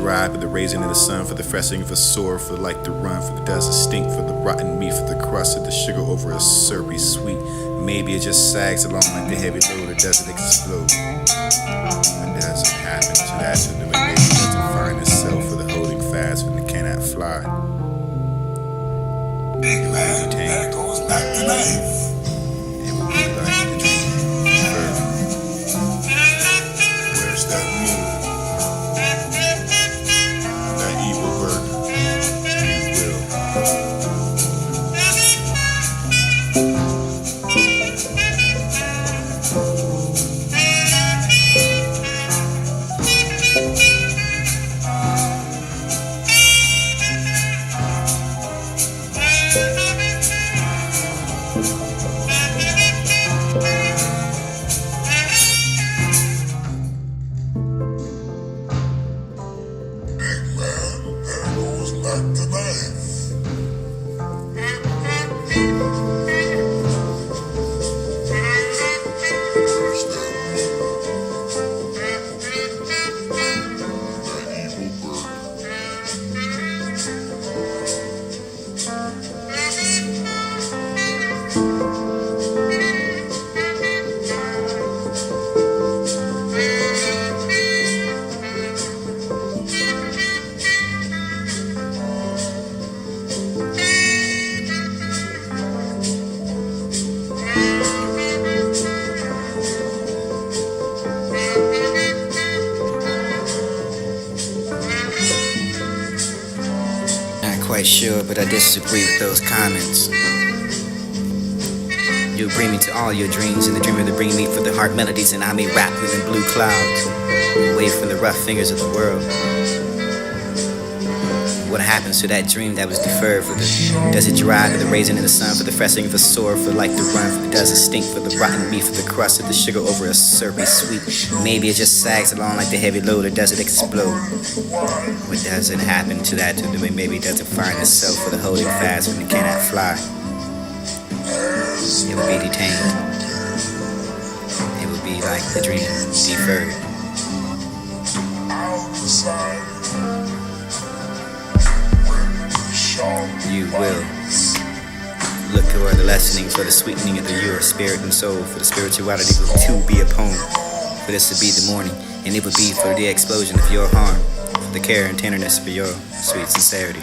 drive for the raising of the sun, for the freshening of a sore, for the light to run, for the dust to stink, for the rotten meat, for the crust of the sugar over a syrupy sweet. Maybe it just sags along like the heavy load, or does it explode? When does it happen to that to the way it doesn't find itself for the holding fast when it cannot fly? Big man, there goes back the knife. It would be like the dream. Where's that moon? That evil bird. You will. Quite sure, but I disagree with those comments. You bring me to all your dreams, and the dreamer to bring me for the heart melodies, and I may rap within blue clouds, away from the rough fingers of the world. What happens to that dream that was deferred? For the does it dry for the raising of the sun, for the freshening of a sore, for the light to run, for the does it stink, for the rotten meat, for the crust of the sugar over a syrupy sweet. Maybe it just sags along like the heavy load, or does it explode? What doesn't happen to that to the way maybe it doesn't find itself for the holding fast when it cannot fly? It will be detained. It will be like the dream deferred. You will look for the lessening, for the sweetening of your spirit and soul, for the spirituality to be a poem, for this to be the morning, and it would be for the explosion of your harm, for the care and tenderness for your sweet sincerity.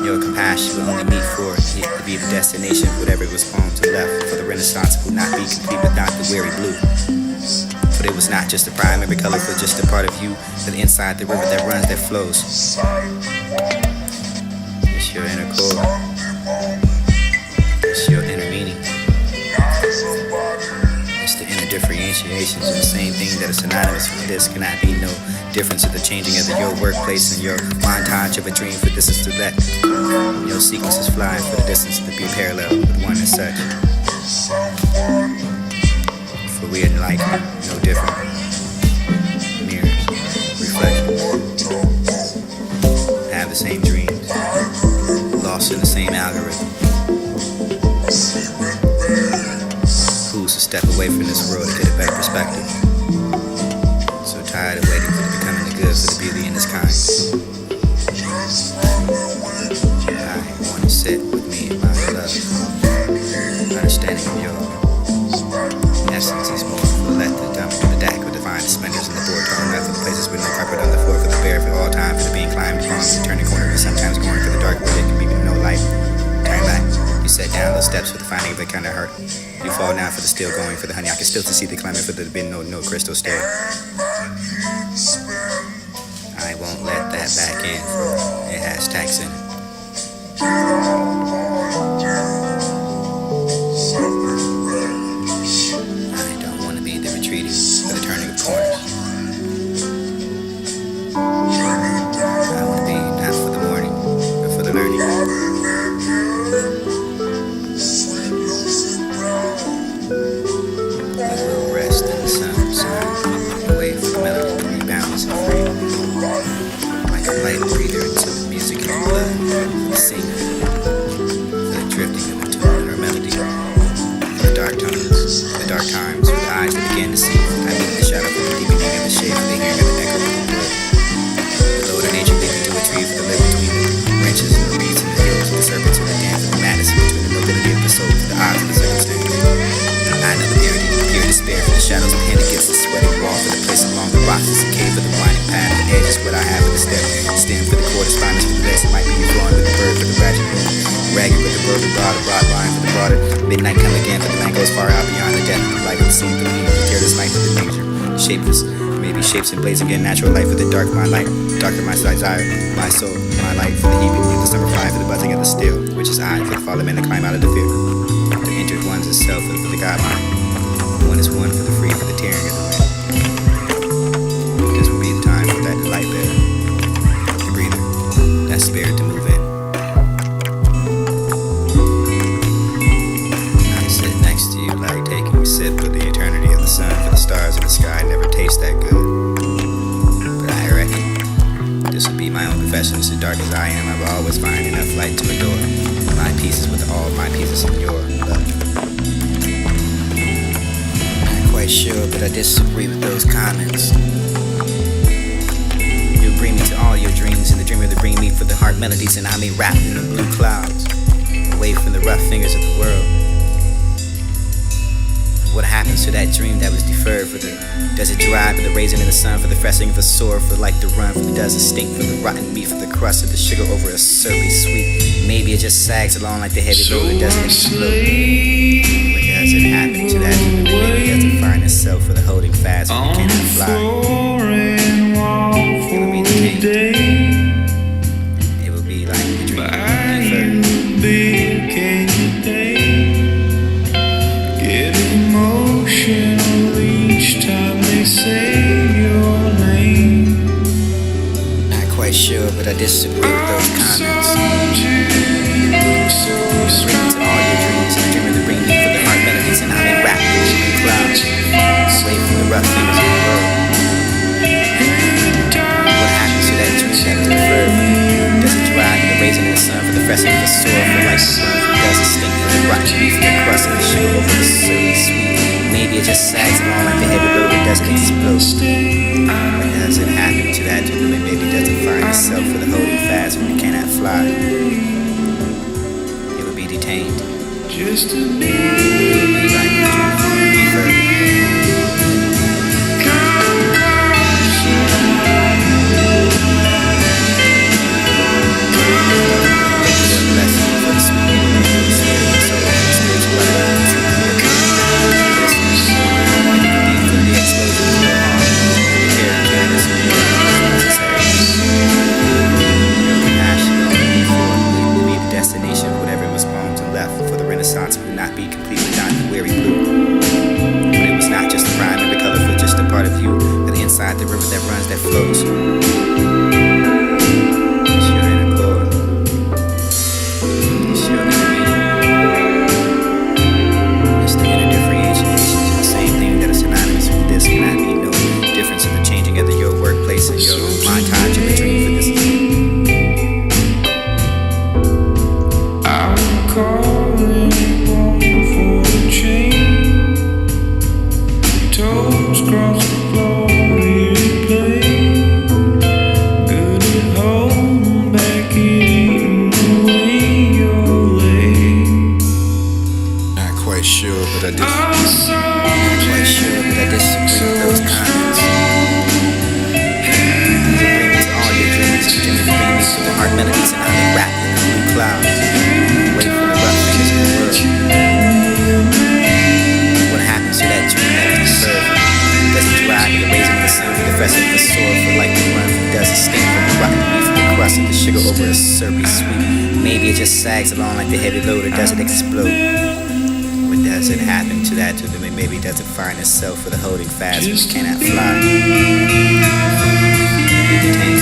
Your compassion will only meet for it to be the destination, whatever was poems and left, for the renaissance will not be complete without the weary blue. For it was not just a primary color, for just a part of you, but inside the river that runs, that flows. It's your inner core. It's your inner meaning. It's the inner differentiations of the same thing that is synonymous with this. Cannot be no difference of the changing of your workplace and your montage of a dream. For this is to let your sequences fly, for the distance to be parallel with one as such. For we are like no different. Mirrors, reflections, have the same dreams, lost in the same algorithm. Who's to step away from this world to get a better perspective? So tired of waiting for the becoming the good, for the beauty in this kind. I want to sit with me in my love, understanding of your essence is more for let the dump of the deck with divine splendors in the board torn left for the places with no carpet on the floor, for the bare for all time, for the being climbed upon, for the turning corner, and sometimes going for the dark where there can be no light. Turn back. You set down those steps for the finding of it kind of hurt. You fall down for the still going for the honey. I can still to see the climbing for the been no crystal stair. I won't let that back in, for it has tax in it. I don't want to be the retreating for the turning of corners. I want to be not for the morning, but for the learning. Rest in the sun, away from the melody, rebounds and free. Like a light breather into the music and blood, the singer, for the drifting of the tune or melody. The dark tones, the dark times, with eyes that begin to see. I meet the shadow from the deepening of the shade, for the hearing of the echo of the wood. despair for the shadows of hand against the sweating wall, for the place along the rocks is a cave, for the winding path, the edge is what I have for the step. Stem for the correspondence, for the legs, it might be you flowing with the bird, for the ratchet moon. Ragged with the bird, the broad line for the broader. Midnight come again, for the night goes far out beyond the death of the light of the scene, for the meaning, the tearless light, for the danger. Shapeless, maybe shapes and blades again, natural light for the dark, my light, darker my desire, my soul, my light for the heaving, the summer fire for the buzzing of the still, which is I for the fallen man to climb out of the fear. The entered one's is self for the God mind. One is one for the free, for the tearing of the wind. This will be the time for that light bearer, the breather, that spirit to move in. I sit next to you like taking a sip of the eternity of the sun, for the stars in the sky never taste that good. But I reckon this would be my own confession. So dark as I am, I will always find enough light to adore my pieces with all my pieces in your love. Not quite sure, but I disagree with those comments. You bring me to all your dreams, and the dreamer that bring me for the heart melodies, and I may wrap in the blue clouds, away from the rough fingers of the world. What happens to that dream that was deferred? For the does it dry for the raising of the sun, for the freshening of a sore, for like the run, for the does it stink, for the rotten meat, for the crust of the sugar over a syrupy sweet. Maybe it just sags along like the heavy load and doesn't explode. What does it happen to that dream? Maybe it doesn't find itself for the holding fast when it cannot fly. It will be detained. It will be like the dream deferred. Each time they say your name. Not quite sure, but I disagree with those comments. Bring me to all your dreams, and the dreamer to bring me for the heart melodies, and I may wrap you in the clouds, away from the rough fingers of the world. What happens to that dream that was deferred? Does it dry for the raising of the sun, for the freshening of the sore, for like the sun, for does it stink, for the rotten meat, for the crust of the sugar over the syrupy sweet? Maybe it just sags along like the heavy load and doesn't explode. What does it happen to that dream? Maybe it doesn't find itself for the holding fast when it cannot fly. It will be detained. Just to It will be like the dream deferred. Inside the river that runs, that flows. It's your inner core. It's your inner meaning. It's the inner differentiations of the same thing that is synonymous with this. Cannot be no difference in the changing of your workplace and your montage of the dream for this. I'm calling for the chain. Toes cross the floor. But I disagree with those comments. Bring me to all your dreams, and bring me to the heart melodies, and I may wrap in the blue clouds, away from the rough fingers of the world. What happens to that dream that was deferred? Does it dry for the raising of the sun, for the freshening of the sore, for like the run, for does it stink, for the rotten meat, for the crust of the sugar over a syrupy sweet? Maybe it just sags along like the heavy load, or does it explode? Does it happen to that to them? Maybe it doesn't find itself for the holding fast when it cannot fly. Be detained.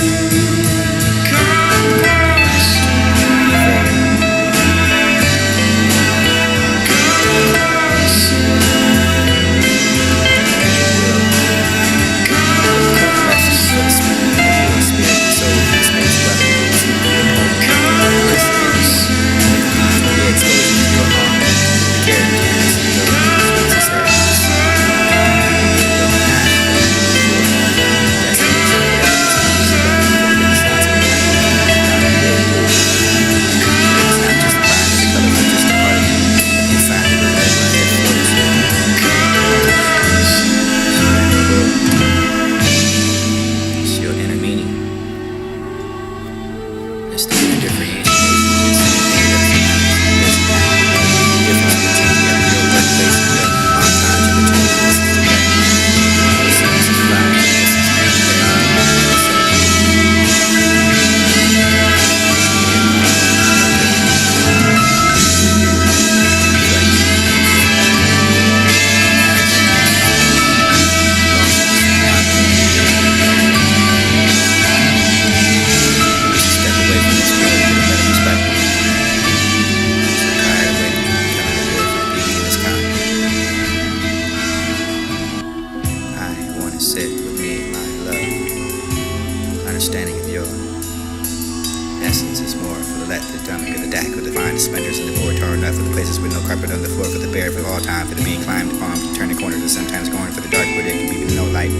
splendors in the board torn up, for the places with no carpet on the floor, for the bare for all time, for the being climbed upon, to turn the corner to sometimes going for the dark where there can be no light.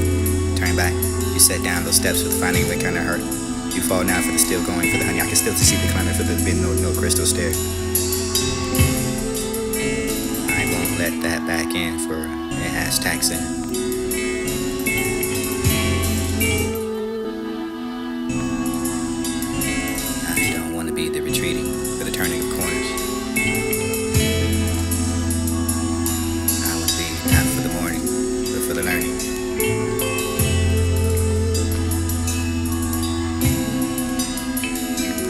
Turn back, you set down those steps for the finding of the kind of hurt. You fall now for the still going, for the honey. I can still see the climbing, for the been no crystal stair. I won't let that back in, for it has tax in it. I don't want to be the retreating, for the turning of corners. I want to be not for the morning, but for the learning.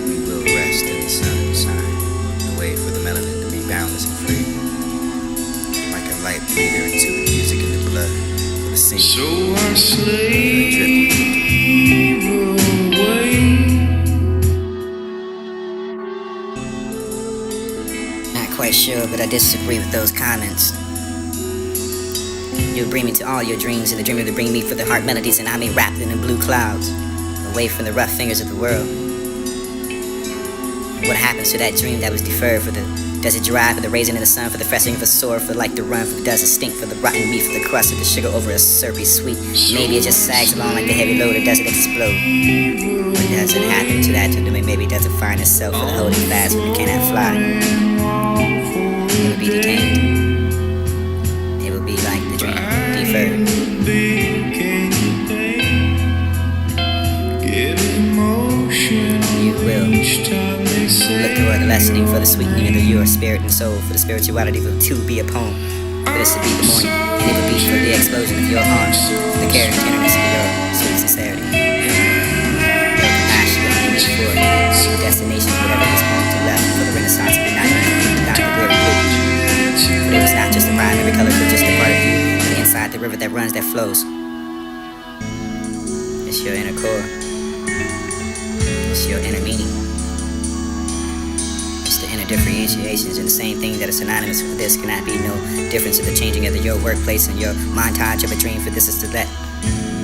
We will rest in the sunshine, away for the melanin to be boundless and free. Like a light breather into the music in the blood, for the singing, So I for the slave drifting. away. Not quite sure, but I disagree with those comments. You'll bring me to all your dreams, and the dreamer to bring me for the heart melodies, and I may wrap them in blue clouds, away from the rough fingers of the world. What happens to that dream that was deferred? For the does it dry, for the raising of the sun, for the freshening of a sore, for like the run, for the does it stink, for the rotten meat, for the crust of the sugar over a syrupy sweet? Maybe it just sags along like the heavy load, or does it explode? What does it happen to that to them? Maybe does it find itself for the holding fast when it cannot fly? It will be detained. It will be like the dream, deferred. You will look toward the lessening for the sweetening of your spirit and soul, for the spirituality will too be a poem. For this to be the morning, and it will be for the explosion of your heart, for the care and tenderness of your sweet sincerity. Your compassion will be meant for the destination, whatever is home to left, for the renaissance of the night, not the weary blue. For it was not just a rhyme, every color for just a part of you, but inside the river that runs, that flows. It's your inner core. It's your inner meaning. It's the inner differentiations, and the same thing that is synonymous with this cannot be no difference in the changing of your workplace and your montage of a dream. For this is to let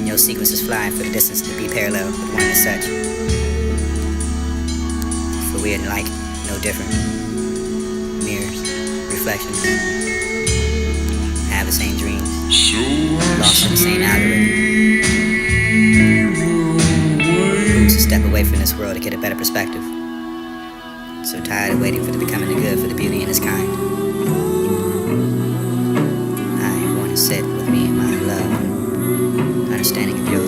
your sequences fly, for the distance to be parallel with one as such. For we are like no different. Mirrors, reflections, have the same dreams, lost in the same algorithm. Who's a step away from this world to get a better perspective? So tired of waiting for the becoming the good, for the beauty in its kind. I want to sit with me in my love, understanding of your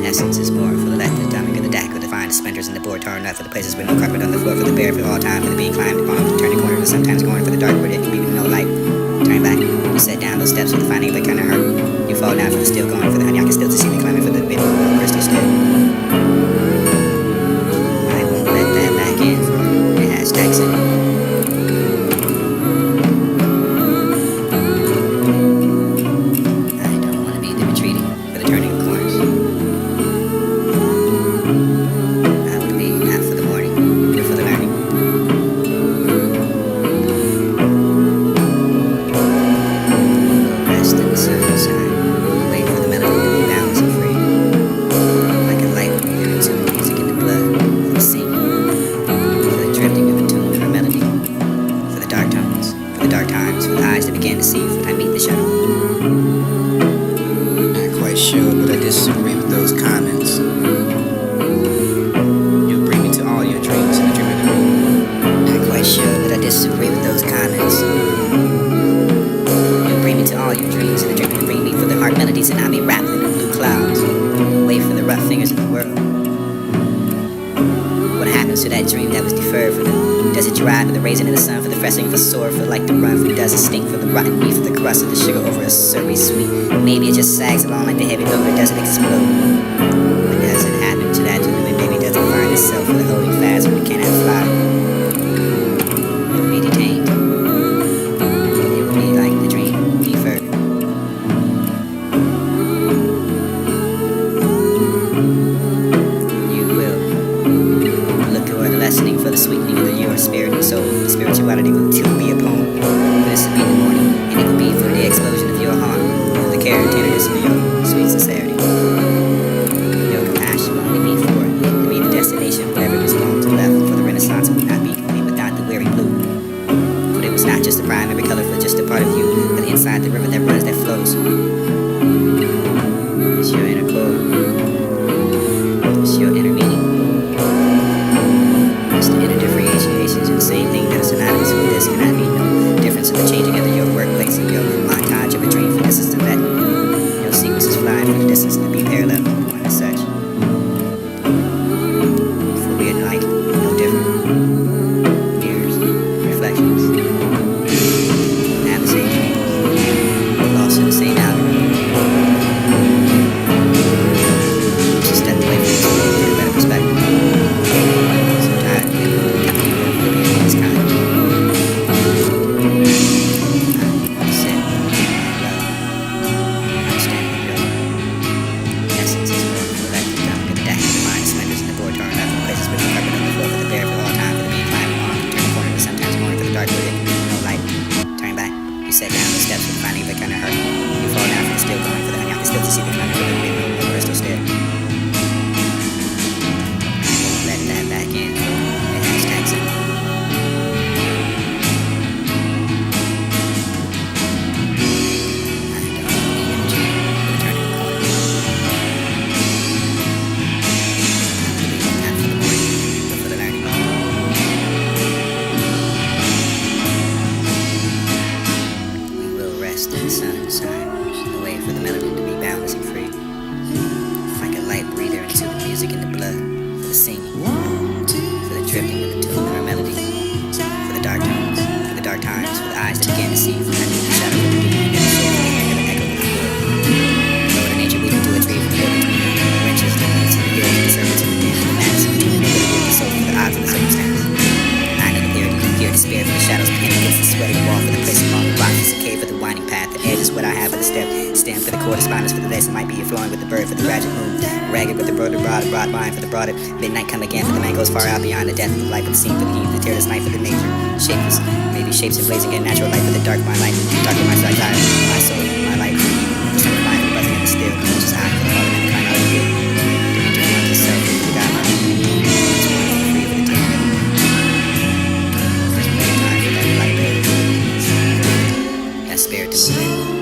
essence is more, for the let the dumbing of the deck, for the find the splinters in the board torn up, for the places with no carpet on the floor, for the bare for all time, for the being climbed upon, for the turning corner, for sometimes going for the dark where there can be no light. Turn back, you set down those steps for the finding of the kind of hurt. You fall down for the still going, for the honey. I can still see the climbing for the bit of crystal stair. I won't let that back in, for it has tax in it. I don't want to be the retreating, for the turning of corners. I want to be not for the morning, but for the learning. Rest in the sunshine, wait for the melody to be balanced and free. Like a light breather into the music in the blood, for the singing, for the drifting of a tune or a melody, for the dark tones, for the dark times, for the eyes that begin to see, for I meet the shadow. Not quite sure, but I disagree with those comments. You'll bring me to all your dreams and the dream of the moon. Not quite sure, but I disagree with those comments. You'll bring me to all your dreams and the dream will bring me for the heart melodies, and I may wrap them in blue clouds, away from the rough fingers of the world. What happens to that dream that was deferred? For the does it dry, for the raising of the sun, for the freshening of a sore, for like the run, for the does it stink, for the rotten meat, for the crust of the sugar over a syrupy sweet? Maybe it just sags along like the heavy load, or does it explode? What does it happen to that to them? And maybe does it find itself for the holding fast when it cannot fly? It will be detained. It will be like the dream, deferred. You will look toward the lessening for the sweetening of your spirit and soul. The spirituality will too be a poem. For this will be the morning, and it will be for the explosion of your heart, for the care and tenderness of your sweet sincerity. Your compassion will only be for it to be the destination, wherever it was going to left, for the renaissance of the night. close. It's your inner core. It's your inner meaning. It's the inner differentiations and the same thing that is synonymous with this cannot be no difference in the changing of your workplace and your montage of a dream for this is to let your sequences fly from the distance and be parallel one as such. For we are like no different. Mirrors, reflections. Have the same dream. Lost in the same algorithm. Just step away from this to get a better perspective. Sometimes we have to be this kind. Sit, love, understanding of your essence is more collective. Don't get that mind slenders in the board torn up in places with the carpet on the floor for the bear for all time for the being climb on. Turn the corner to sometimes mourn for the dark wooded. No light. Turn back. You set down the steps with the finding of the kind of hurt. You fall down for the still going for the honey. I can still see the thunder for the wind no crystal stare. Let that back in. It has tax in. In the sun and signs, a way for the melody to be boundless and free, like a light breather into the music and the blood, for the singing, for the drifting of the tune of our melody, for the dark tones, for the dark times, for the eyes that begin to see from underneath the shadow of the beginning, and the soul of the echo of the wood. Lord of nature weaving to a tree from the building, the wrenches, the winds, and the hills, and the serpents, and the deep, and the mass, and the ability of the soul for the odds of the circumstance. I know the theory, the fear, despair for the shadows, beginning against the sweating wall, for the place of all the boxes, the cave for the winding path, the edge is what I have for the step, stem for the correspondence, for the lesson might be flowing with the bird, for the graduate moon, ragged with the broad line for the broader, midnight come again, for the man goes far out beyond the death of the life of the scene, for the heat, the tearless night, for the nature, shapeless, maybe shapes and blazing in natural light, for the dark my light, darker my sight, my soul, my light, for some of mine, the buzzing and the still, which is I, for the fallen and the kind I will feel, to enter one to self, for the God my life, free for the team, there's plenty of time for that light, that spirit to move in.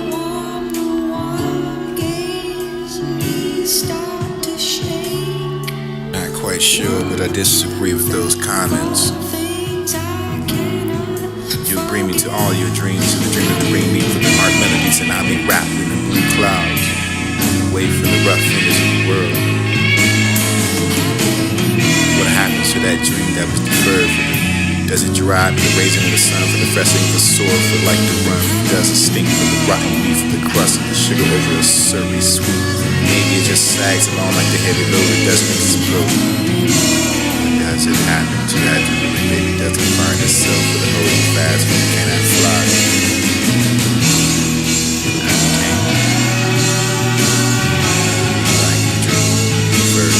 Not quite sure, but I disagree with those comments. You bring me to all your dreams, and the dream to bring me for the art melodies, and I'll be wrapped in the blue clouds, away from the rough fingers of the world. What happens to that dream that was deferred for me? Does it dry for the raising of the sun, for the freshening of the sore, for like the run? Does it stink for the rotten meat, for the crust of the sugar over a syrupy sweet? Maybe it just sags along like the heavy load, it doesn't explode. Does it happen to that dream? Maybe it doesn't burn itself for the holding fast when it cannot fly. Like the dream, deferred.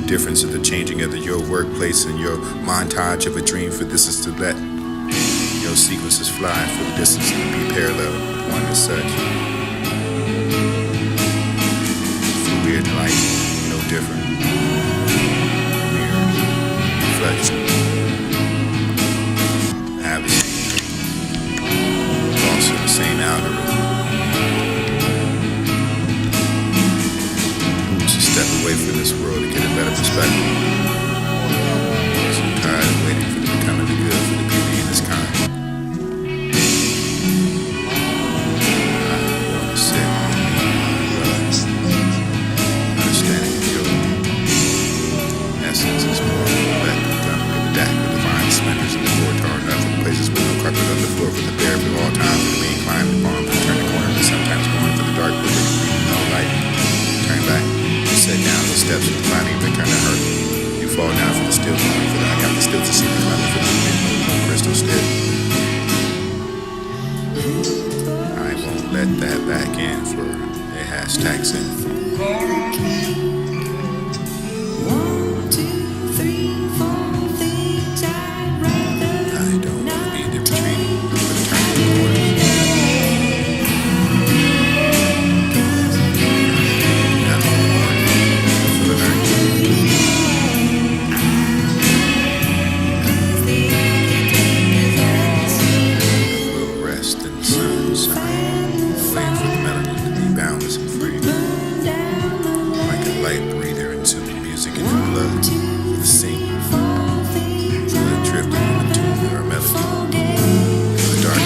Difference of the changing of your workplace and your montage of a dream, for this is to let your sequences fly for the distance and be parallel with one as such. For weird light, no different. Mirrors, reflections, have the same dream, also the same algorithm. Step away from this world to get a better perspective. So I'm tired of waiting for the becoming the good for the beauty in this kind. I want to sit and understanding of your essence is more like sales tax in. I don't want to be in different training for the turning quarters. Not for the morning, for the night. We'll rest in the sunshine, wait for the melanin to be boundless and free. Like a light breather into the music in the blood, for the singing, for the drifting in the tune of our melody, for the dark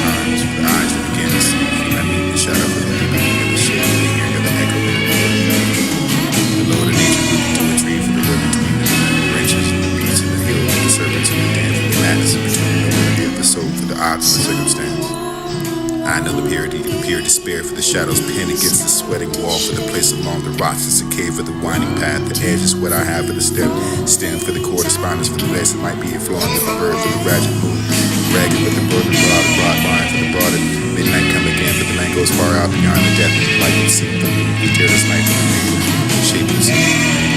times, for the eyes that begin to see, for I mean the shadow, for the deepening of the shade, for the hearing of the echo of the word. The Lord of nature moved to a tree for the road between the branches and the beats and the hills and the serpents and the dance, for the madness in between the melody of the soul, for the odds of the circumstance. I know the purity, the pure despair, for the shadows pinned against the sweating wall, for the place along the rocks, it's a cave, for the winding path, the edge is what I have for the stem for the correspondence, for the legs that might be flowing with the bird, for the ragged moon, ragged with the broad line, for the broad at midnight come again, for the land goes far out beyond the depth of the light and see, for the tearless night, for the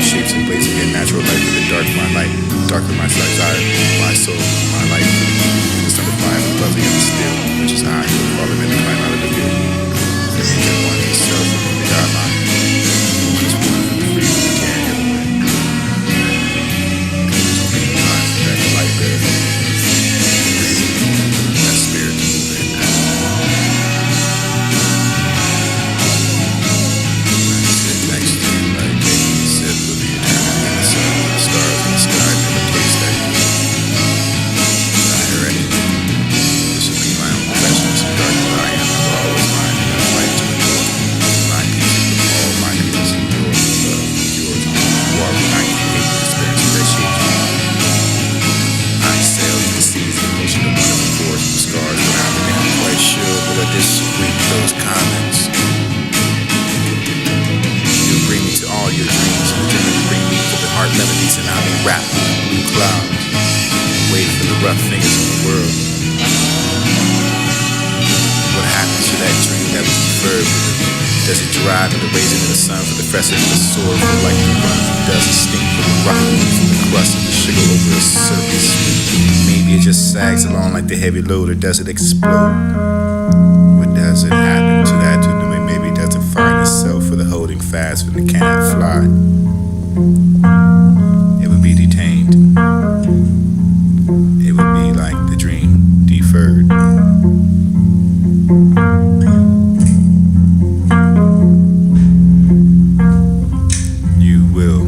shapes and ways again, natural light, for the dark my light, darker my desire, my soul, my life, for the evening, the sun of fire, the buzzing of the still, which is I, who will fallen in the climb out of the view. The engine one is self from the God line. One is one from the free from the carrying of the way. Time for that light bearer. That spirit to move in. I sit next to you like taking a sip of the eternity in the sun, the stars in the sky never taste that you. I hear anything. This would be my own possessions, and dark as I am, are always mine, and have light to enjoy. My pieces with all my pieces, and yours with love, with yours. War when I can hate the experience of that shape you. I sail to the seas, the motion of wonderful force, the scars around me. I'm quite sure, but I disagree with those comments. You bring me to all your dreams, and the dream will bring me to the heart melodies, and I'll be wrapped in blue clouds, waiting for the rough fingers of the world. What happens to that dream that was deferred? Does it derive in the raising of the sun, for the freshening of the sword, for the light to run, for the dust to stink, for the rotten meat, for the crust of the sugar over a surface sweet? Maybe it just sags along like the heavy load, or does it explode? What does it happen to that to the maybe does it find itself for the holding fast when it cannot fly? It would be detained. It would be like the dream deferred. You will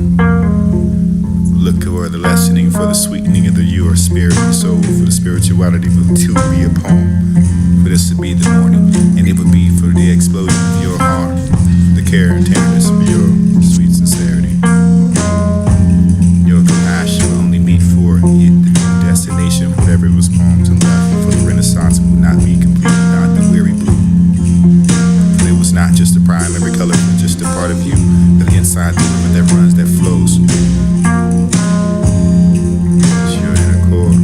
look toward the lessening for the sweetening of the your spirit and soul, for the spirituality to be a poem, for this to be the morning, and it would be for the explosion of your heart, the care and tenderness of your sweet sincerity. Your compassion will only meet for the destination, whatever it was poemed and left, for the renaissance would not be complete without the weary blue. For it was not just a primary color, but just a part of you, but the inside the river that runs, that flows. It's your inner core.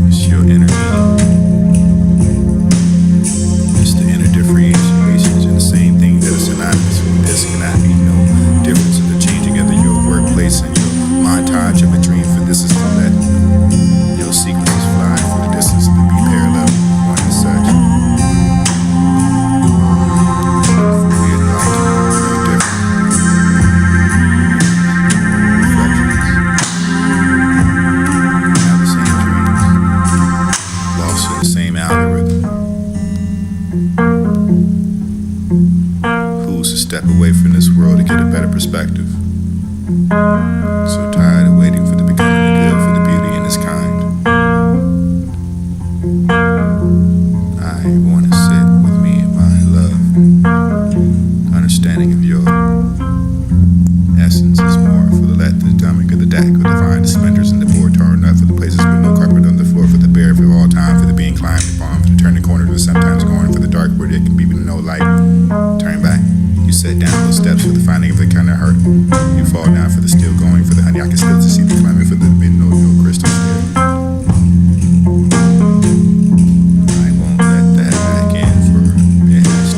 It's your inner meaning. It's the inner differentiations and the same thing that is synonymous with this cannot be no difference in the changing of your workplace and your montage of a dream, for this is to let your sequences fly for the distance to be parallel, one and such. We'd like to be very different. Reflections. Have the same dreams. Lost in the same algorithm. Who's a step away from this world to get a better perspective? So tired of waiting for the becoming the good, for the beauty in its kind. I want to sit with me in my love, understanding of your essence is more for the let, the stomach, of the deck, or the vine, the splinters, and the poor torn up, for the places with no carpet on the floor, for the bare for all time, for the being climbed upon, for the turning corners, and sometimes going for the dark where there can be no light. Turn back. You set down those steps for the finding of the kind of hurt. You fall down for the still going, for the honey I can still see the climbing, for the been no crystal there. I won't let that back in, for it has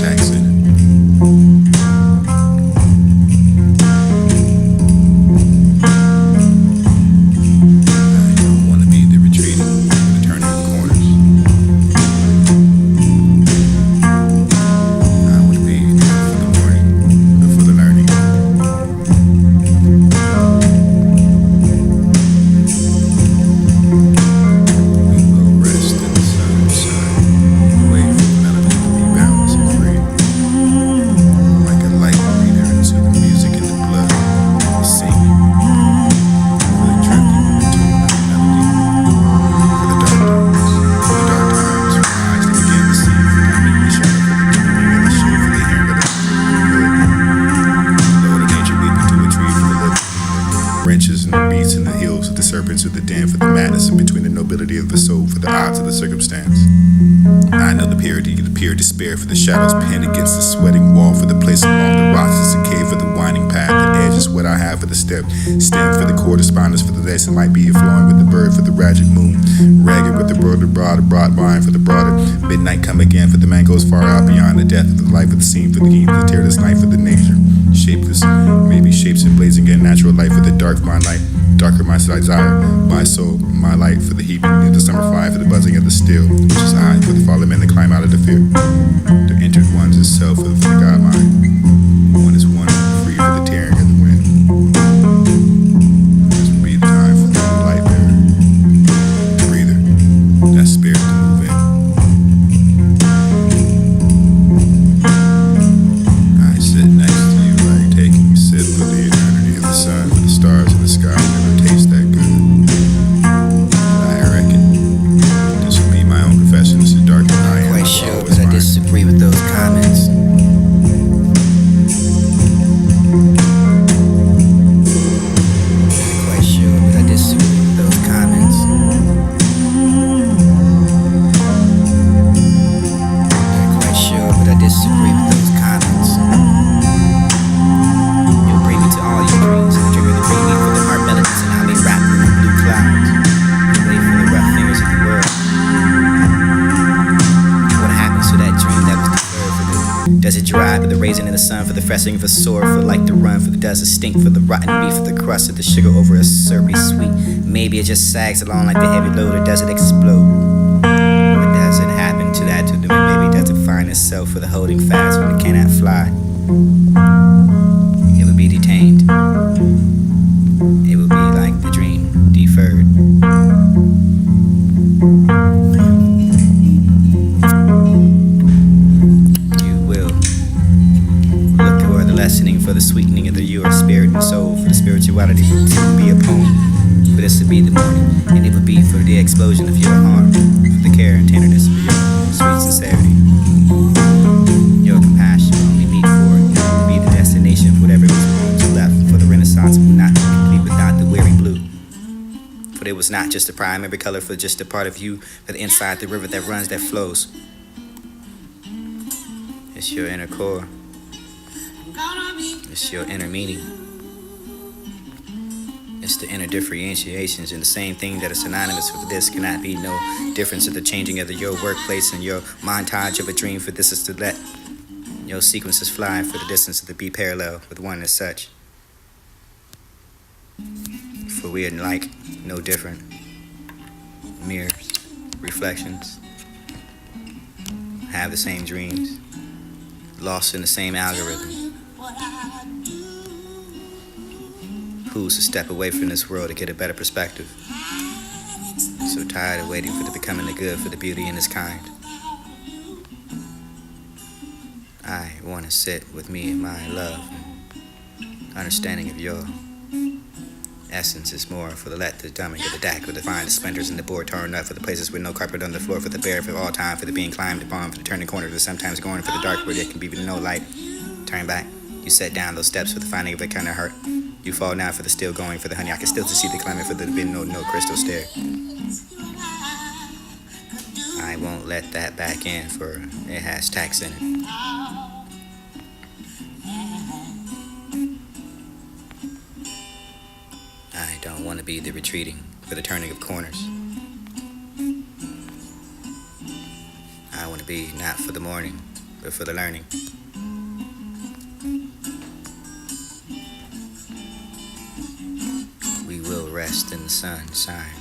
wrenches and the beats and the heels of the serpents of the den, for the madness in between the nobility of the soul, for the odds of the circumstance. I know the purity, the pure despair, for the shadows pinned against the sweating wall, for the place along the rocks is a cave, for the winding path, the edge is what I have for the stem for the correspondence, for the lesson might be flowing with the bird, for the tragic moon, ragged with the broad vine, for the broader midnight come again, for the man goes far out beyond the death of the life of the scene, for the heat, the tearless night, for the nature, shapeless, maybe shapes and blazing in natural light, for the dark my light, darker my desire, my soul, my light, for the heat of the summer fire, for the buzzing of the steel, which is I, for the fallen men that climb out of the fear, the entered one's itself, for the God mind, one is one, free for the tearing of the wind. This would be the time for the light bearer, the breather, that spirit to move in. I sit next to you, right, taking a sip of the eternity of the sun, for the stars in the sky never taste that good. I reckon this would be my own confession. This is dark than I am. Quite sure, but I disagree with those comments. Quite sure, but I disagree with those comments. Quite sure, but I disagree with those comments. You'll bring me to all your dreams, and the dreamer to bring me for the heart melodies, and I'll be wrapped in the blue clouds. Wait for the rough fingers of the world. What happens to that dream that was deferred for the desert dry, for the raisin in the sun, for the freshening of a sore, for like to run, for the desert stink, for the rotten meat, for the crust of the sugar over a syrupy sweet. Maybe it just sags along like the heavy load, or does it explode? What does it happen to that to the maybe does it find itself for the holding fast when it cannot fly? It would be detained. It would be like the dream, deferred. You will look toward the lessening for the sweetening of the your spirit and soul, for the spirituality to be a poem. For this to be the morning, and it would be for the explosion of your heart, for the care and tenderness of your sweet sincerity. Your compassion will only meet for it, to be the destination of whatever was wrong to left, for the renaissance will not be complete without the weary blue. For it was not just a primary color for just a part of you, but inside the river that runs, that flows. It's your inner core. It's your inner meaning. It's the inner differentiations, and the same thing that is synonymous with this cannot be no difference of the changing of your workplace and your montage of a dream, for this is to let your sequences fly for the distance of the be parallel with one as such. For we are like no different mirrors, reflections, have the same dreams, lost in the same algorithm. Who's to step away from this world to get a better perspective? So tired of waiting for the becoming the good, for the beauty in its kind. I want to sit with me and my love, and understanding of your essence is more for the let the dumbing of the deck, for the find the splinters in the board torn up, for the places with no carpet on the floor, for the bare for all time, for the being climbed upon, for the turning corner, for the sometimes going for the dark where there can be no light. Turn back. You set down those steps for the finding of a kind of hurt. You fall now for the still going, for the honey. I can still see the climbing, for the been no crystal stair. I won't let that back in, for it has tax in it. I don't want to be the retreating, for the turning of corners. I want to be not for the morning, but for the learning. We will rest in the sun, shine,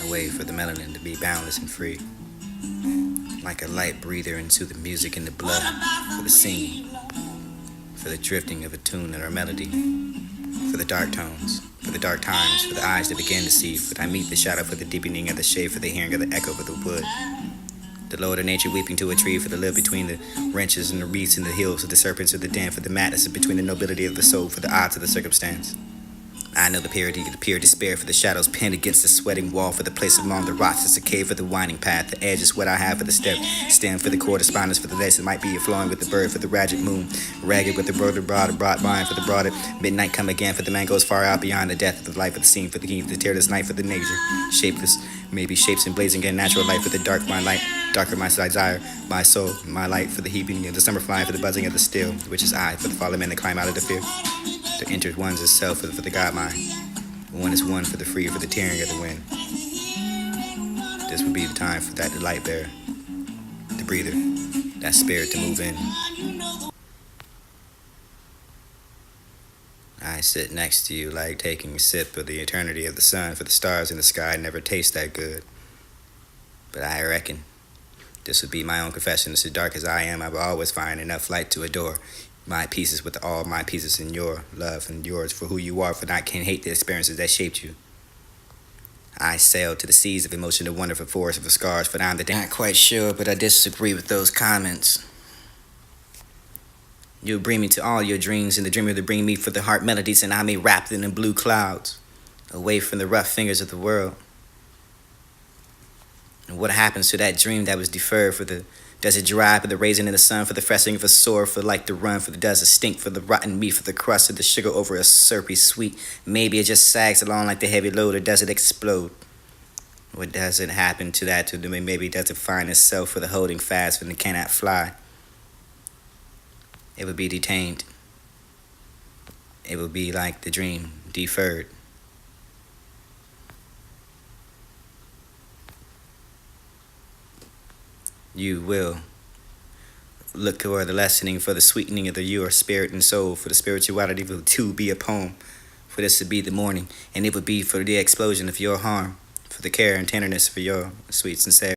away for the melanin to be boundless and free. Like a light breather into the music in the blood, for the singing, for the drifting of a tune or a melody, for the dark tones, for the dark times, for the eyes that begin to see, for I meet the shadow, for the deepening of the shade, for the hearing of the echo of the wood. The Lord of nature weeping to a tree, for the live between the wrenches and the reeds and the hills, for the serpents of the den, for the madness between the nobility of the soul, for the odds of the circumstance. I know the pure despair for the shadows pinned against the sweating wall, for the place among the rocks is a cave for the winding path. The edge is what I have for the step, stem for the correspondence, for the legs that might be flowing with the bird, for the ragged moon, ragged with the broad vine, for the broader midnight come again, for the man goes far out beyond the death of the life of the scene, for the king, the tearless night, for the nature, shapeless, maybe shapes and blazing in natural light, for the dark my light, darker my desire, my soul, my light, for the heaping of the summer fly, for the buzzing of the still, which is I, for the fallen men that climb out of the fear. The entered one's is self for the God mind. One is one for the free, for the tearing of the wind. This would be the time for that light bearer, the breather, that spirit to move in. I sit next to you like taking a sip of the eternity of the sun, for the stars in the sky never taste that good. But I reckon this would be my own confession. As dark as I am, I will always find enough light to adore my pieces with all my pieces in your love and yours for who you are, for I can't hate the experiences that shaped you. I sailed to the seas of emotion, the wonderful forest of the scars, for I'm not quite sure, but I disagree with those comments. You'll bring me to all your dreams, and the dreamer to bring me for the heart melodies, and I may wrap them in blue clouds, away from the rough fingers of the world. And what happens to that dream that was deferred, for the desert dry, for the raising in the sun, for the freshening of a sore, for like the run, for the desert stink, for the rotten meat, for the crust of the sugar over a syrupy sweet. Maybe it just sags along like the heavy load, or does it explode? What does it happen to that? To maybe does it find itself for the holding fast when it cannot fly? It would be detained. It would be like the dream, deferred. You will look toward the lessening for the sweetening of your spirit and soul, for the spirituality to be a poem, for this to be the morning, and it would be for the explosion of your harm, for the care and tenderness for your sweet sincerity.